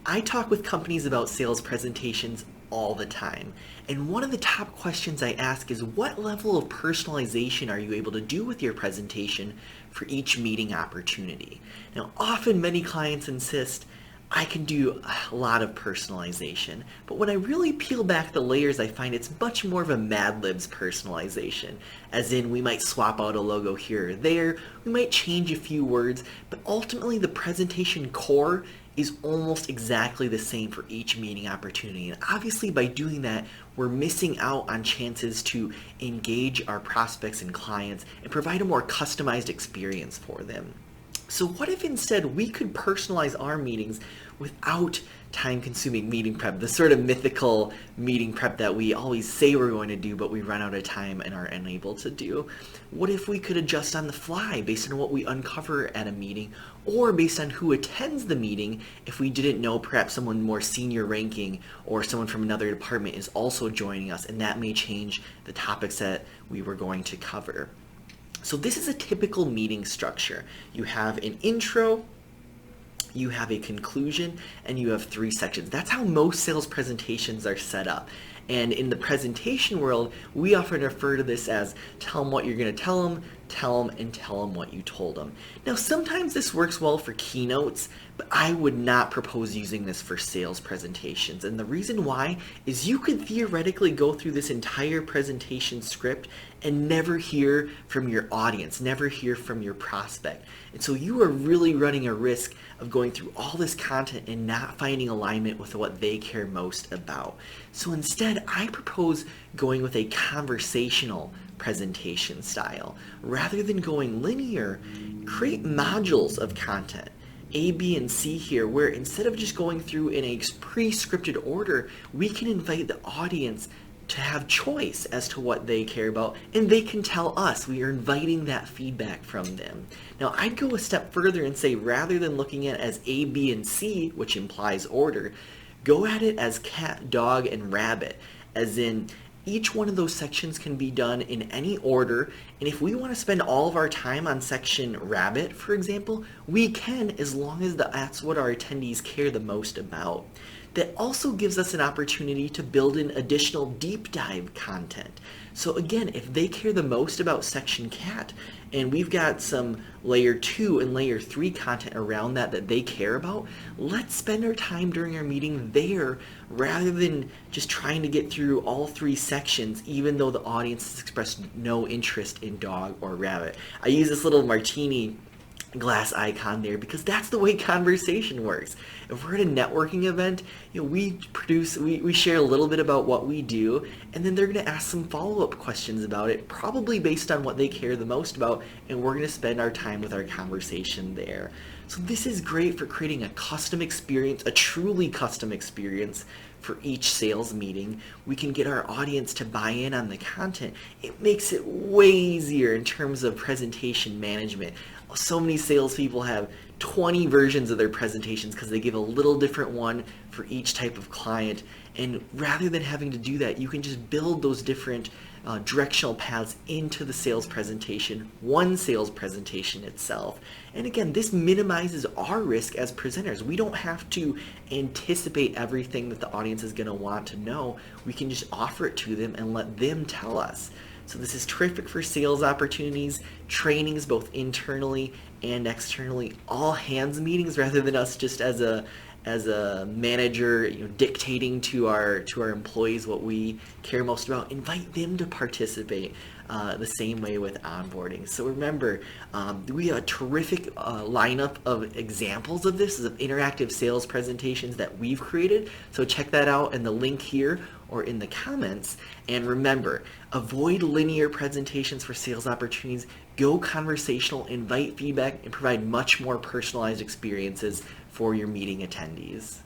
I talk with companies about sales presentations all the time. And one of the top questions I ask is what level of personalization are you able to do with your presentation for each meeting opportunity? Now, often many clients insist I can do a lot of personalization, but when I really peel back the layers, I find it's much more of a Mad Libs personalization. As in, we might swap out a logo here or there, we might change a few words, but ultimately the presentation core is almost exactly the same for each meeting opportunity. And obviously, by doing that, we're missing out on chances to engage our prospects and clients and provide a more customized experience for them. So what if instead we could personalize our meetings without time-consuming meeting prep, the sort of mythical meeting prep that we always say we're going to do, but we run out of time and are unable to do? What if we could adjust on the fly based on what we uncover at a meeting, or based on who attends the meeting if we didn't know perhaps someone more senior ranking or someone from another department is also joining us, and that may change the topics that we were going to cover. So this is a typical meeting structure. You have an intro, you have a conclusion, and you have 3 sections. That's how most sales presentations are set up. And in the presentation world, we often refer to this as tell them what you're going to tell them, and tell them what you told them. Now, sometimes this works well for keynotes, but I would not propose using this for sales presentations. And the reason why is you could theoretically go through this entire presentation script and never hear from your audience, never hear from your prospect. And so you are really running a risk of going through all this content and not finding alignment with what they care most about. So instead, I propose going with a conversational presentation style. Rather than going linear, create modules of content. A, B, and C here, where instead of just going through in a pre-scripted order, we can invite the audience to have choice as to what they care about, and they can tell us. We are inviting that feedback from them. Now, I'd go a step further and say rather than looking at it as A, B, and C, which implies order, go at it as cat, dog, and rabbit, as in each one of those sections can be done in any order, and if we want to spend all of our time on section rabbit, for example, we can, as long as that's what our attendees care the most about. That also gives us an opportunity to build in additional deep dive content. So again, if they care the most about section cat, and we've got some layer 2 and layer 3 content around that they care about, let's spend our time during our meeting there rather than just trying to get through all 3 sections, even though the audience has expressed no interest in dog or rabbit. I use this little martini glass icon there because that's the way conversation works. If we're at a networking event, we share a little bit about what we do, and then they're going to ask some follow-up questions about it, probably based on what they care the most about, and we're going to spend our time with our conversation there. So this is great for creating a custom experience, a truly custom experience for each sales meeting. We can get our audience to buy in on the content. It makes it way easier in terms of presentation management. So many salespeople have 20 versions of their presentations because they give a little different one for each type of client. And rather than having to do that, you can just build those different directional paths into the sales presentation, one sales presentation itself. And again, this minimizes our risk as presenters. We don't have to anticipate everything that the audience is going to want to know. We can just offer it to them and let them tell us. So this is terrific for sales opportunities, trainings both internally and externally, all hands meetings rather than us just as a manager, dictating to our employees what we care most about. Invite them to participate the same way with onboarding. So remember, we have a terrific lineup of examples of this, of interactive sales presentations that we've created. So check that out in the link here or in the comments. And remember, avoid linear presentations for sales opportunities. Go conversational, invite feedback, and provide much more personalized experiences for your meeting attendees.